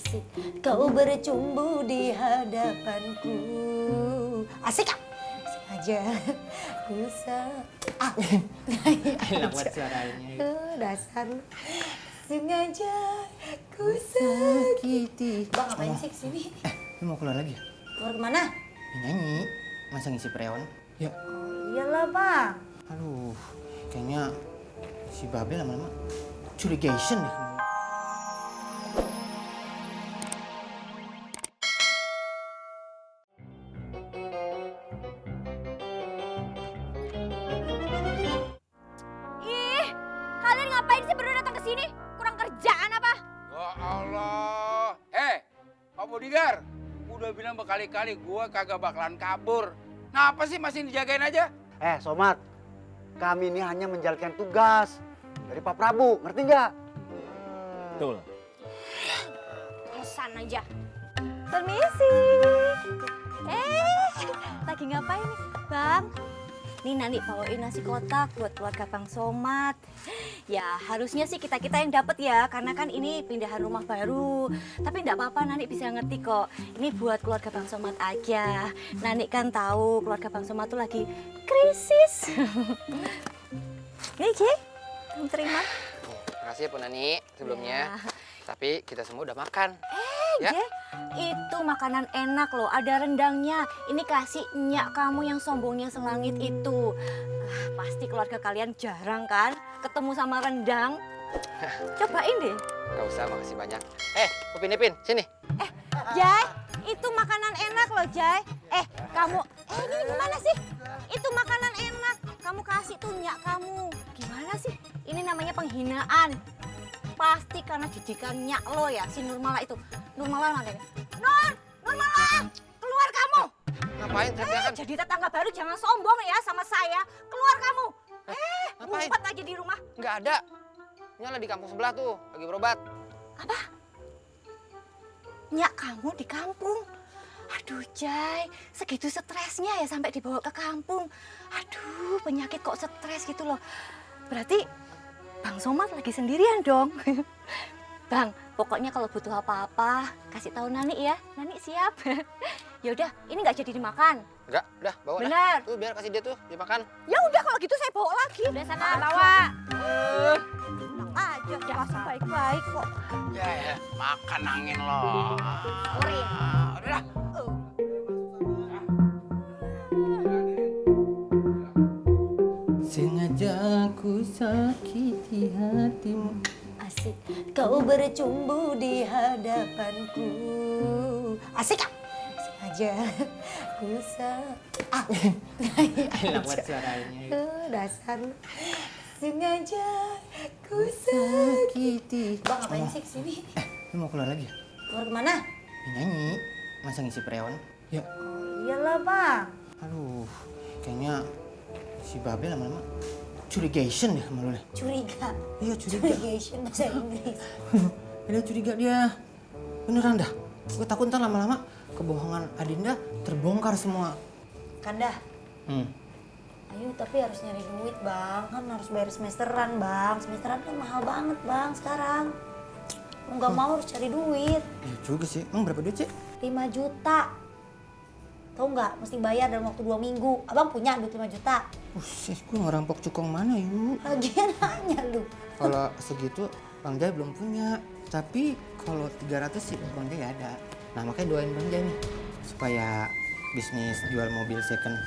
Asik, kau bercumbu di hadapanku. Asik kak? Sengaja ku Enak banget suaranya. dasar lu. Sengaja ku sakiti. Bang ngapain sih kesini? Lu mau keluar lagi ya? Keluar kemana? Nyanyi. Masa ngisi preon? Ya. Oh, iyalah bang. Aduh, kayaknya si Babel lama-lama curigation deh. Ih, kalian ngapain sih berdua datang ke sini? Kurang kerjaan apa? Ya Allah. Pak Bodyguard, udah bilang berkali-kali gue kagak bakalan kabur. Ngapa sih masih dijagain aja? Somad, kami ini hanya menjalankan tugas dari Pak Prabu, ngerti nggak? Betul. Alasan aja. Permisi. Lagi ngapain nih, Bang? Nih Nani bawain nasi kotak buat keluarga Bang Somad. Ya harusnya sih kita-kita yang dapat ya, karena kan ini pindahan rumah baru. Tapi enggak apa-apa, Nani bisa ngerti kok. Ini buat keluarga Bang Somad aja. Nani kan tahu keluarga Bang Somad tuh lagi krisis. Oke, kamu terima. Makasih ya Bu Nani sebelumnya. Ya. Tapi kita semua udah makan. Je, itu makanan enak loh, ada rendangnya. Ini kasih nyak kamu yang sombongnya selangit itu. Pasti keluarga kalian jarang kan ketemu sama rendang. Cobain deh. Gak usah, makasih banyak. Upin Ipin, sini. Jai, itu makanan enak loh, Jai. Kamu, ini gimana sih? Itu makanan enak. Kamu kasih tuh nyak kamu. Gimana sih? Ini namanya penghinaan. Pasti karena didikan nyak lo ya, si Nurmala itu. Nurmala mana ya? Nurmala, keluar kamu. Ngapain teriakan? Jadi tetangga baru jangan sombong ya sama saya. Keluar kamu. Ngapain? Ngumpet aja di rumah. Nggak ada. Nyala di kampung sebelah tuh, lagi berobat. Apa? Nyak kamu di kampung? Aduh Jai, segitu stresnya ya sampai dibawa ke kampung. Aduh, penyakit kok stres gitu loh. Berarti Bang Somad lagi sendirian dong. Bang, pokoknya kalau butuh apa-apa kasih tahu Nani ya. Nani siap. Ya udah, ini nggak jadi dimakan. Enggak, udah bawa dah. Bener. Tuh biar kasih dia tuh dimakan. Ya udah kalau gitu saya bawa lagi. Udah sana bawa. Enak aja, kasih baik-baik kok. Ya, makan angin loh. Urin. Udah dah. Sengaja ku sakiti hatimu. Asik, kau bercumbu di hadapanku. Asik kak? Sengaja ku Enak banget suaranya. dasar lu. Sengaja ku sakiti. Bang ngapain sih kesini? Lu mau keluar lagi ya? Keluar kemana? Nyanyi. Masa ngisi preon? Ya. Oh, iyalah bang. Aduh, kayaknya si Babel lama-lama curigation deh sama lu deh. Curiga. Iya, curiga. Curigation bahasa Inggris. Dia curiga dia. Beneran dah. Gue takut ntar lama-lama kebohongan Adinda terbongkar semua. Kanda, ayo tapi harus nyari duit bang. Kan harus bayar semesteran bang. Semesteran kan mahal banget bang sekarang. Mau nggak mau harus cari duit. Ya juga sih. Emang berapa duit sih? 5 juta. Tahu nggak? Mesti bayar dalam waktu 2 minggu. Abang punya duit 5 juta. Gue ngerampok cukong mana yuk? Lagian nanya lu. Kalau segitu Bang Jai belum punya. Tapi kalau 300 sih Bang Jai ada. Nah makanya doain Bang Jai nih. Supaya bisnis jual mobil second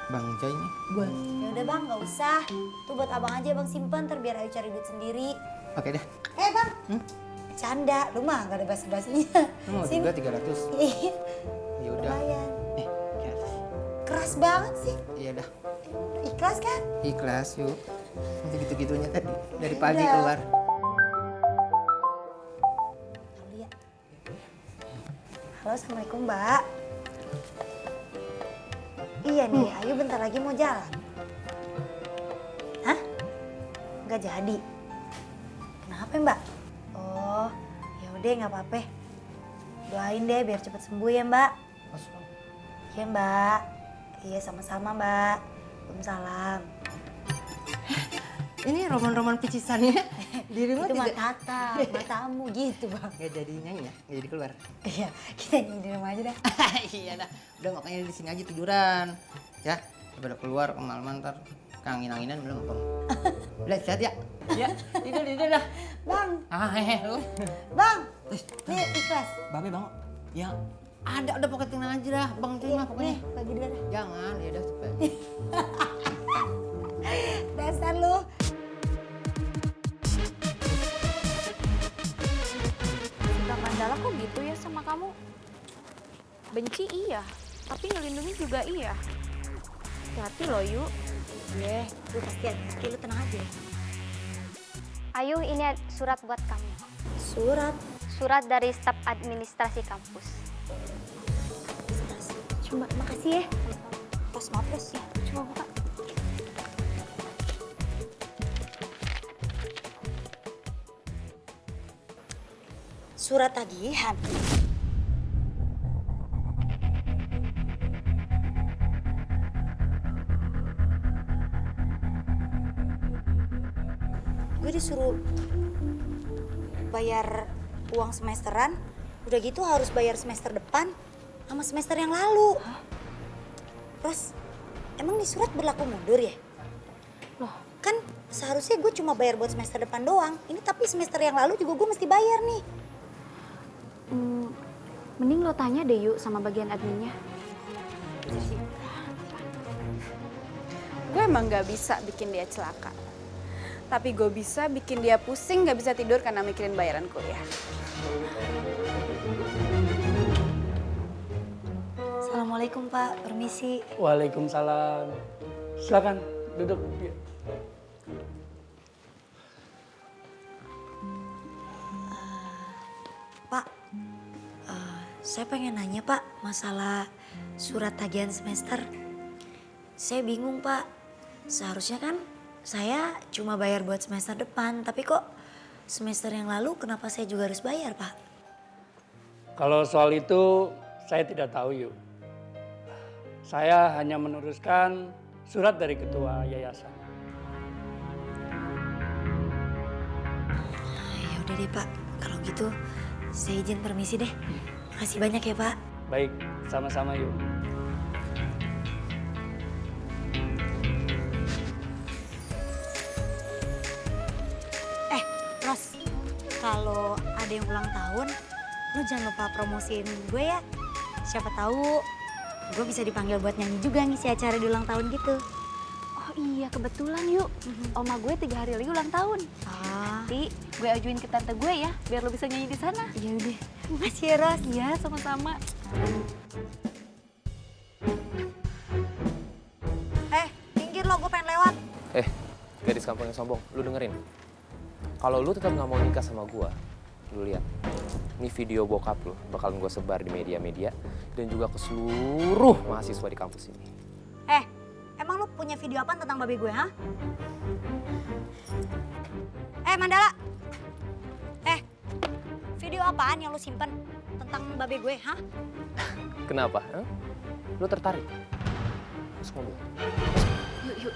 Bang Jai nih buat. Ya udah bang, nggak usah. Tuh buat abang aja bang simpen. Ntar biar ayo cari duit sendiri. Oke deh. Bang, canda. Lu mah nggak ada basa-basinya. Lu mau juga 300? Iya. Ya udah. Lumayan. Yes. Keras banget sih. Iya dah. Ikhlas kan? Ikhlas yuk. Nanti gitu-gitunya tadi. Dari pagi Udah. keluar. Lihat. Halo, assalamualaikum mbak. Iya nih, Ayu bentar lagi mau jalan. Hah? Nggak jadi? Kenapa mbak? Oh, ya udah nggak apa-apa. Doain deh biar cepet sembuh ya mbak. Iya mbak. Iya sama-sama mbak. Waalaikumsalam. Ini roman-roman picisannya di rumah Itu tidak mata matamu gitu bang. nggak jadi nyanyi ya, nggak jadi keluar. Iya, kita nyanyi di rumah aja dah. Iya dah, udah makanya di sini aja tiduran, ya. Daripada keluar kemalaman ntar keangin-anginan belum apa. Udah sehat ya? Ya, tidur dah. Bang, Lu. bang, nih ikhlas. Babe bang, ya ada udah pokoknya tenang aja dah, bang terima pokoknya. Nih, bagi dia dah. Jangan, ya udah cepet. Dasar lu. Bang Mandala kok gitu ya sama kamu? Benci iya, tapi ngelindungi juga iya. Hati-hati loh, Yu. Lu pasti lu tenang aja. Ayu, ini surat buat kamu. Surat. Surat dari staf administrasi kampus. Coba, makasih ya. Pos, maaf pos. Ya, coba buka. Surat tagihan. Gue disuruh bayar uang semesteran, udah gitu harus bayar semester depan sama semester yang lalu. Ros, emang di surat berlaku mundur ya? Loh, kan seharusnya gue cuma bayar buat semester depan doang. Ini tapi semester yang lalu juga gue mesti bayar nih. Mending lo tanya deh Yu sama bagian adminnya. Gue emang gak bisa bikin dia celaka. Tapi gue bisa bikin dia pusing, gak bisa tidur karena mikirin bayaran kuliah. Assalamualaikum Pak, permisi. Waalaikumsalam. Silakan duduk. Pak, saya pengen nanya Pak masalah surat tagihan semester. Saya bingung Pak, seharusnya kan saya cuma bayar buat semester depan, tapi kok semester yang lalu kenapa saya juga harus bayar Pak? Kalau soal itu saya tidak tahu Yu. Saya hanya meneruskan surat dari ketua yayasan. Ya udah deh Pak, kalau gitu saya izin permisi deh. Makasih banyak ya Pak. Baik, sama-sama Yu. Ros, kalau ada yang ulang tahun, lu jangan lupa promosiin gue ya. Siapa tahu gue bisa dipanggil buat nyanyi juga ngisi acara di ulang tahun gitu. Oh iya, kebetulan Yu. Oma gue 3 hari lagi ulang tahun. Nanti gue ajuin ke tante gue ya, biar lo bisa nyanyi di sana. Iya udah. Makasih ya Ros. Iya, sama-sama. Minggir lo, gue pengen lewat. Gadis kampung yang sombong, lu dengerin. Kalau lu tetap nggak mau nikah sama gua, lu lihat. Ini video bokap lu bakalan gua sebar di media-media dan juga ke seluruh mahasiswa di kampus ini. Emang lu punya video apa tentang babe gue, ha? Mandala. Video apaan yang lu simpen tentang babe gue, ha? Kenapa? Lu tertarik? Masuk mobil. Yuk.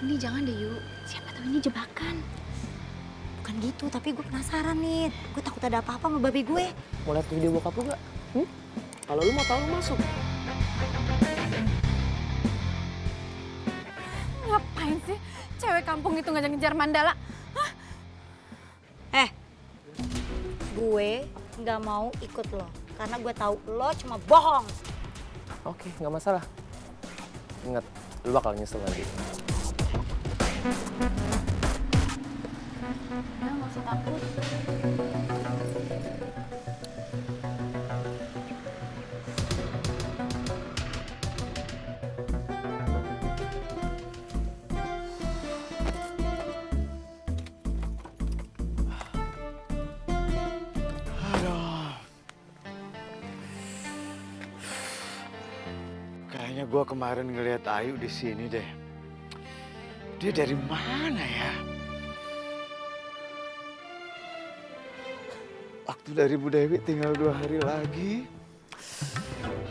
Ini jangan deh Yu. Siapa tahu ini jebakan. Bukan gitu, tapi gue penasaran nih. Gue takut ada apa-apa sama babe gue. Mau lihat video bokap lu nggak? Kalau lu mau tahu, lu masuk. Ngapain sih cewek kampung itu ngejar-ngejar Mandala? Gue nggak mau ikut lo. Karena gue tahu lo cuma bohong. Oke, nggak masalah. Ingat, lu bakal nyesel nanti. Udah, nggak usah takut. Kayaknya gue kemarin ngeliat Ayu di sini deh. Dia dari mana ya? Waktu dari Bu Dewi tinggal 2 hari lagi.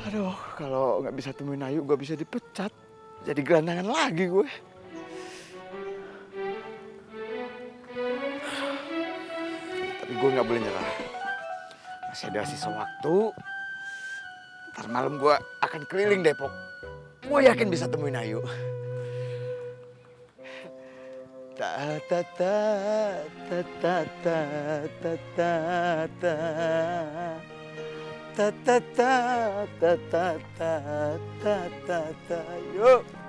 Aduh, kalau nggak bisa temuin Ayu, gue bisa dipecat. Jadi gelandangan lagi gue. Tapi gue nggak boleh nyerah. Masih ada sisa waktu. Ntar malam gue akan keliling Depok. Gue yakin bisa temuin Ayu. Ta ta ta ta ta ta ta ta ta ta ta ta ta ta ta ta ta ta. Yuk.